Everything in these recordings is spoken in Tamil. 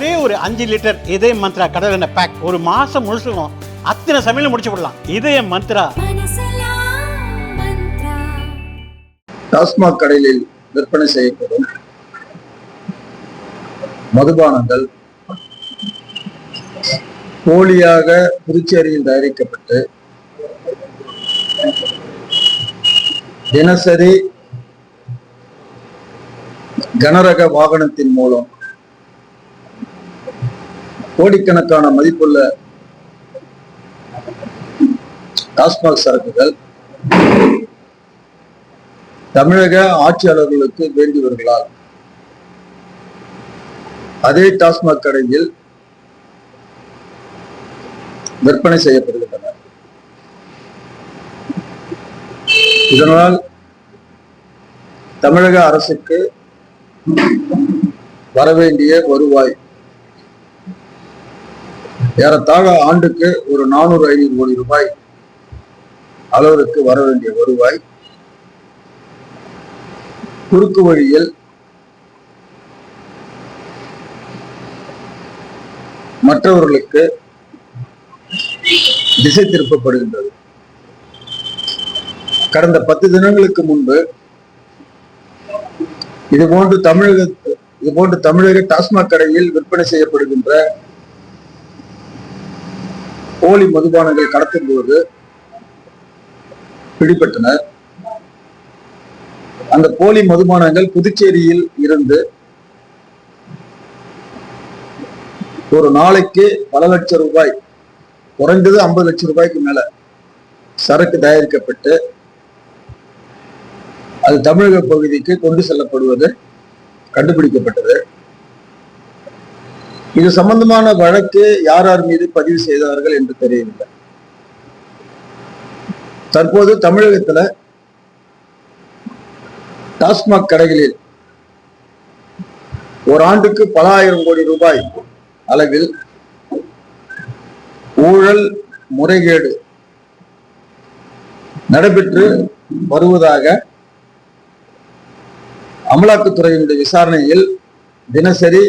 ஒரே ஒரு 5 லிட்டர் இதய மந்த்ரா கடல் எண்ணெய் பேக் ஒரு மாசம் முழுசுக்கும் அத்தனை சமையல முடிச்சு விடலாம். இதய மந்த்ரா. டாஸ்மாக் கடைகளில் விற்பனை செய்யப்படும் மதுபானங்கள் போலியாக புதுச்சேரியில் தயாரிக்கப்பட்டு தினசரி கனரக வாகனத்தின் மூலம் கோடிக்கணக்கான மதிப்புள்ள டாஸ்மாக் சரக்குகள் தமிழக ஆட்சியாளர்களுக்கு வேண்டியவர்களால் அதே டாஸ்மாக் கடையில் விற்பனை செய்யப்படுகின்றன. இதனால் தமிழக அரசுக்கு வரவேண்டிய வருவாய் ஏறத்தாழ ஆண்டுக்கு ஒரு 400-500 கோடி ரூபாய் அளவிற்கு வர வேண்டிய வருவாய் குறுக்கு வழியில் மற்றவர்களுக்கு திசை திருப்பப்படுகின்றது. கடந்த 10 தினங்களுக்கு முன்பு இதுபோன்று தமிழக டாஸ்மாக் கடையில் விற்பனை செய்யப்படுகின்ற போலி மதுபானங்கள் கடத்தும் போது பிடிபட்டனர். அந்த போலி மதுபானங்கள் புதுச்சேரியில் இருந்து ஒரு நாளைக்கு பல லட்சம் ரூபாய், குறைந்தது 50 லட்சம் ரூபாய்க்கு மேல சரக்கு தயாரிக்கப்பட்டு அது தமிழக பகுதிக்கு கொண்டு செல்லப்படுவது கண்டுபிடிக்கப்பட்டது. இது சம்பந்தமான வழக்கு யார் யார் மீது பதிவு செய்தார்கள் என்று தெரியவில்லை. தற்போது தமிழகத்துல டாஸ்மாக் கடைகளில் ஒரு ஆண்டுக்கு பல ஆயிரம் கோடி ரூபாய் அளவில் ஊழல் முறைகேடு நடைபெற்று வருவதாக அமலாக்கத்துறையினுடைய விசாரணையில் தினசரி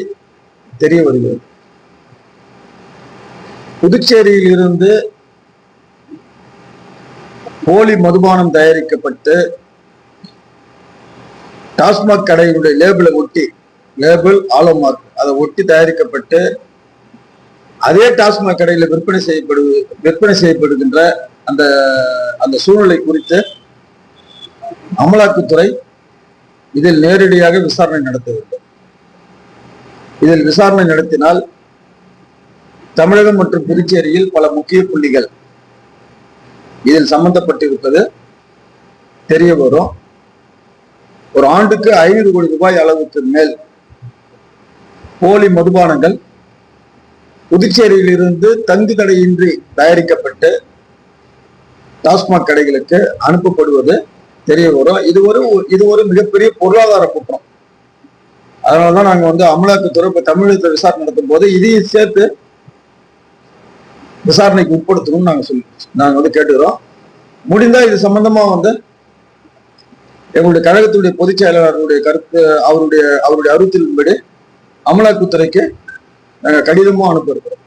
தெரிய வருகிறது. புதுச்சேரியில் இருந்து போலி மதுபானம் தயாரிக்கப்பட்டு டாஸ்மாக் கடையினுடைய லேபிள் ஆலோ மார்க் அதை ஒட்டி தயாரிக்கப்பட்டு அதே டாஸ்மாக் கடையில் விற்பனை செய்யப்படுகின்ற அந்த சூழ்நிலை குறித்து அமலாக்கத்துறை இதில் நேரடியாக விசாரணை நடத்த வேண்டும். இதில் விசாரணை நடத்தினால் தமிழகம் மற்றும் புதுச்சேரியில் பல முக்கிய புள்ளிகள் இதில் சம்பந்தப்பட்டிருப்பது தெரிய வரும். ஒரு ஆண்டுக்கு 500 கோடி ரூபாய் அளவுக்கு மேல் போலி மதுபானங்கள் புதுச்சேரியில் இருந்து தங்கு தடையின்றி தயாரிக்கப்பட்டு டாஸ்மாக் கடைகளுக்கு அனுப்பப்படுவது தெரிய வரும். இது ஒரு மிகப்பெரிய பொருளாதார குற்றம். அதனாலதான் நாங்க அமலாக்கத்துறை இப்ப தமிழகத்தில் விசாரணை நடத்தும் போது இதையும் சேர்த்து விசாரணைக்கு உட்படுத்தணும்னு நாங்க கேட்டுக்கிறோம். முடிந்தா இது சம்பந்தமா எங்களுடைய கழகத்துடைய பொதுச் செயலாளருடைய கருத்து அவருடைய அறிவுறுத்தலின்படி அமலாக்கத்துறைக்கு நாங்கள் கடிதமும் அனுப்ப இருக்கிறோம்.